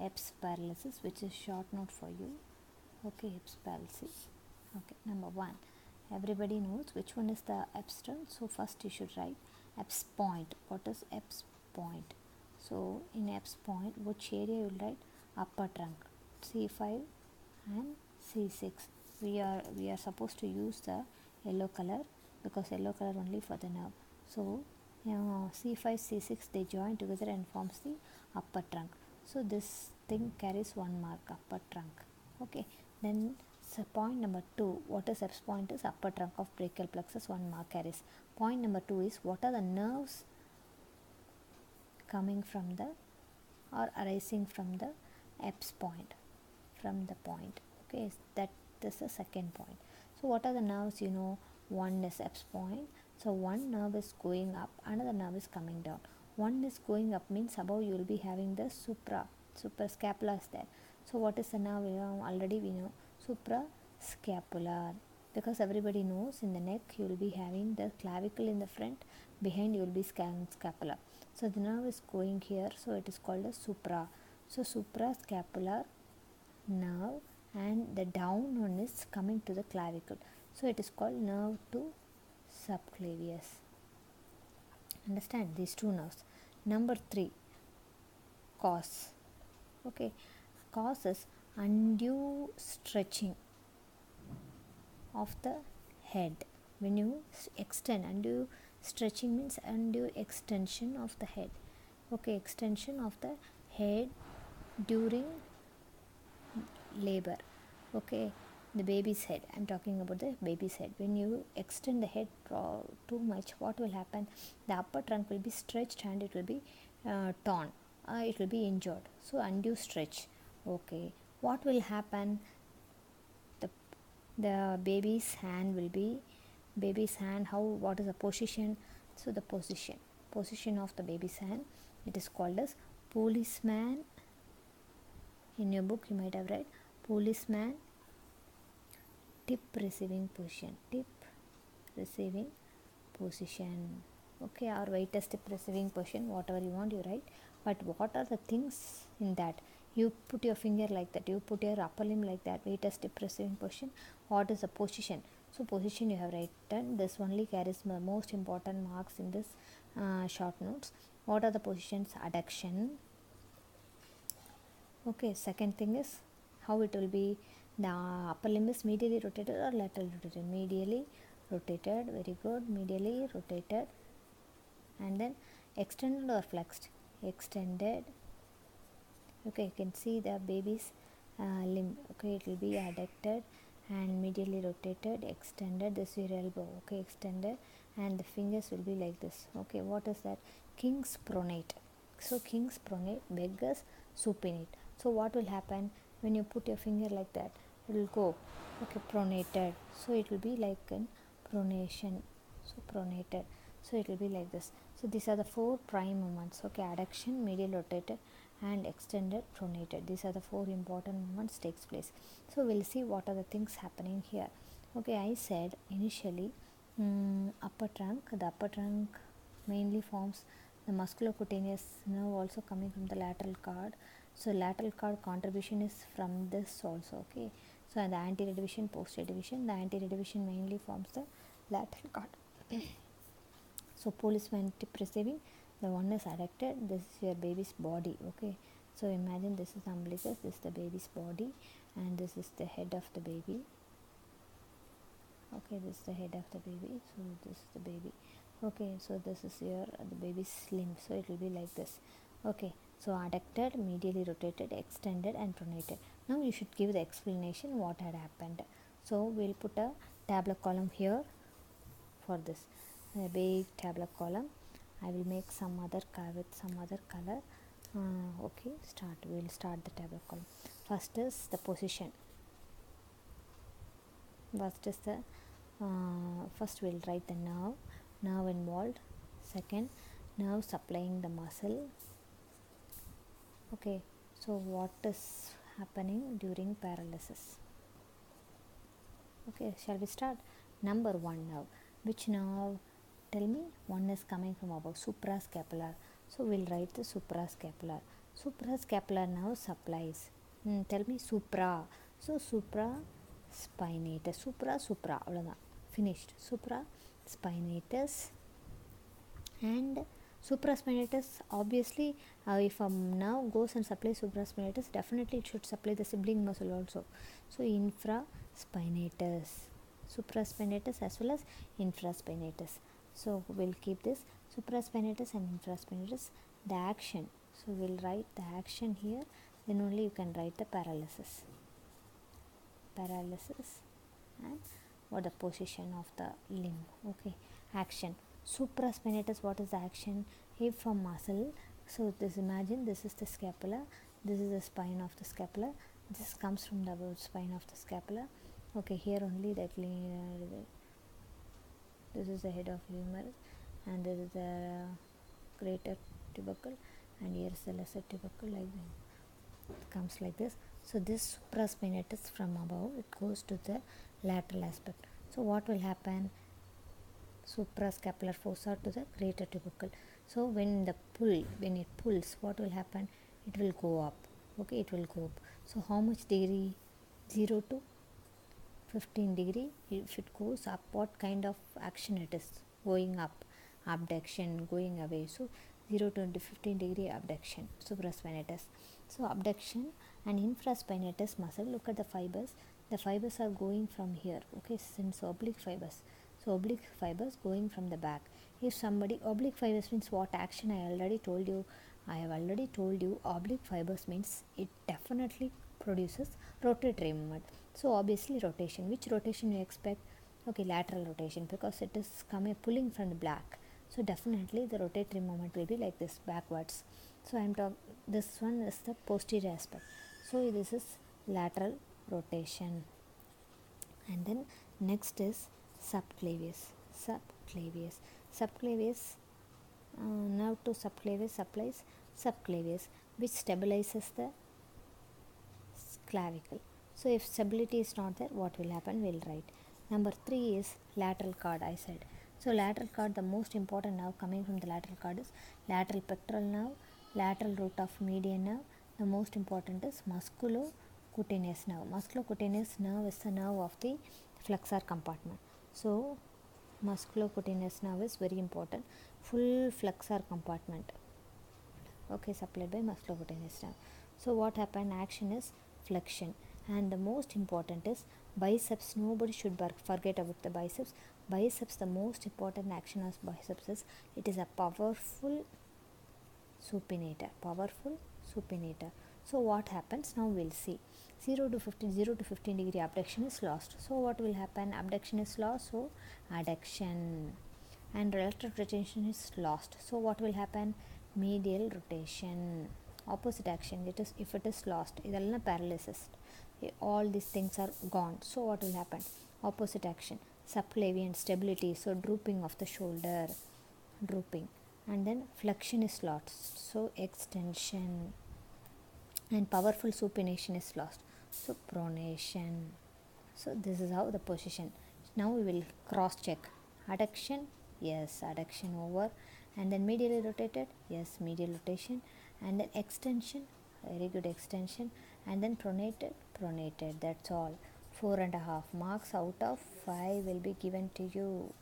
Eps paralysis, which is short note for you. Okay, Eps palsy. Okay, number 1. Everybody knows which one is the Eps term. So first you should write Eps point. What is Eps point? So in Eps point, which area you will write? Upper trunk, C5 and C6. We are supposed to use the yellow color because yellow color only for the nerve. So C5 C6 they join together and forms the upper trunk. So this thing carries 1 mark, upper trunk. Okay, then so point number 2, what is Eps point is upper trunk of brachial plexus, 1 mark carries. Point number 2 is what are the nerves coming from the or arising from the Eps point, from the point. Okay, that is the second point. So what are the nerves? One is Eps point. So one nerve is going up, another nerve is coming down. One is going up means above you will be having the suprascapular is there. So what is the nerve? Already we know suprascapular, because everybody knows in the neck you will be having the clavicle in the front, behind you will be scapula. So the nerve is going here, so it is called a supra. So suprascapular nerve, and the down one is coming to the clavicle, so it is called nerve to subclavius. Understand these two nerves. Number 3, cause. Okay, cause is undue stretching of the head. When you extend, undue stretching means undue extension of the head. Okay, extension of the head during labor. Okay, the baby's head, I'm talking about the baby's head. When you extend the head too much, what will happen? The upper trunk will be stretched and it will be torn, it will be injured. So undue stretch. Okay, what will happen? The baby's hand will be, what is the position? So the position of the baby's hand, it is called as policeman. In your book you might have read policeman tip receiving position, okay, or weightless tip receiving position, whatever you want you write. But what are the things in that? You put your finger like that, you put your upper limb like that, weightless tip receiving position. What is the position? So position you have written, this only carries the most important marks in this short notes. What are the positions? Adduction. Okay, second thing is how it will be, the upper limb is medially rotated or laterally rotated? Medially rotated, very good, medially rotated. And then extended or flexed? Extended. Okay, you can see the baby's limb. Okay, it will be adducted and medially rotated, extended. This is your elbow. Okay, extended, and the fingers will be like this. Okay, what is that? King's pronate. So king's pronate, beggars supinate. So what will happen when you put your finger like that? It will go, okay, pronated. So it will be like an pronation. So pronated. So it will be like this. So these are the 4 prime movements. Okay, adduction, medial rotated, and extended, pronated. These are the 4 important movements takes place. So we'll see what are the things happening here. Okay, I said initially upper trunk. The upper trunk mainly forms the musculocutaneous nerve, also coming from the lateral cord. So lateral cord contribution is from this also. Okay, so the anterior division, posterior division. The anterior division mainly forms the lateral cord. So policeman tip receiving, the one is adducted. This is your baby's body. Okay, so imagine this is umbilicus, this is the baby's body, and this is the head of the baby. Okay, this is the head of the baby. So this is the baby. Okay, so this is your the baby's limb. So it will be like this. Okay, so adducted, medially rotated, extended, and pronated. Now you should give the explanation what had happened. So we'll put a tabular column here for this, a big tabular column. I will make some other with some other color. Okay, we'll start the tabular column. First is the position. First we'll write the nerve involved. Second, nerve supplying the muscle. Okay, so what is happening during paralysis? Okay, shall we start? Number 1, nerve. Which nerve? Tell me. One is coming from above, suprascapular. So we'll write the suprascapular. Suprascapular nerve supplies. Tell me supra. So supraspinatus. Supra அவ்வளோதான், finished. Supraspinatus. And supraspinatus, obviously, if a nerve goes and supplies supraspinatus, definitely it should supply the sibling muscle also. So infraspinatus, supraspinatus as well as infraspinatus. So we'll keep this supraspinatus and infraspinatus. The action, so we'll write the action here, then only you can write the paralysis and what the position of the limb. Okay, action. Supraspinatus, what is the action? If a muscle, so this, imagine this is the scapula, this is the spine of the scapula, this comes from the spine of the scapula. Okay, here only that this is the head of humerus, and this is the greater tubercle, and here is the lesser tubercle, like that. It comes like this. So this supraspinatus from above, it goes to the lateral aspect. So what will happen? Suprascapular fossa to the greater tubercle. So when it pulls, what will happen? It will go up. Okay, it will go up. So how much degree? 0 to 15 degree. If it goes up, what kind of action it is? Going up, abduction, going away. So 0 to 15 degree abduction, supraspinatus. So abduction. And infraspinatus muscle, look at the fibers. The fibers are going from here. Okay, since oblique fibers, so oblique fibers going from the back. If somebody, oblique fibers means what action? I have already told you oblique fibers means it definitely produces rotatory movement. So obviously rotation. Which rotation you expect? Okay, lateral rotation, because it is coming pulling from the back. So definitely the rotatory movement will be like this, backwards. So I am talking, this one is the posterior aspect. So this is lateral rotation. And then next is subclavius. Now to subclavius supplies subclavius, which stabilizes the clavicle. So if stability is not there, what will happen? We'll write. Number 3 is lateral cord, I said. So lateral cord, the most important nerve coming from the lateral cord is lateral pectoral nerve, lateral root of median nerve. The most important is musculocutaneous nerve. Musculocutaneous nerve is the nerve of the flexor compartment. So musculocutaneous nerve is very important. Full flexor compartment, okay, supplied by musculocutaneous nerve. So what happened? Action is flexion. And the most important is biceps. Nobody should forget about the biceps. Biceps, the most important action of biceps is it is a powerful supinator. So what happens? Now we'll see. 0 to 15 degree abduction is lost. So what will happen? Abduction is lost, so adduction. And relative rotation is lost. So what will happen? Medial rotation. Opposite action, it is, if it is lost, idella paralysis, all these things are gone. So what will happen? Opposite action, subclavian stability, so drooping of the shoulder, drooping. And then flexion is lost, so extension. And powerful supination is lost, so pronation. So this is how the position. Now we will cross check. Adduction, yes, adduction over. And then medially rotated, yes, medial rotation. And then extension, very good extension. And then pronated, that's all. 4.5 marks out of 5 will be given to you.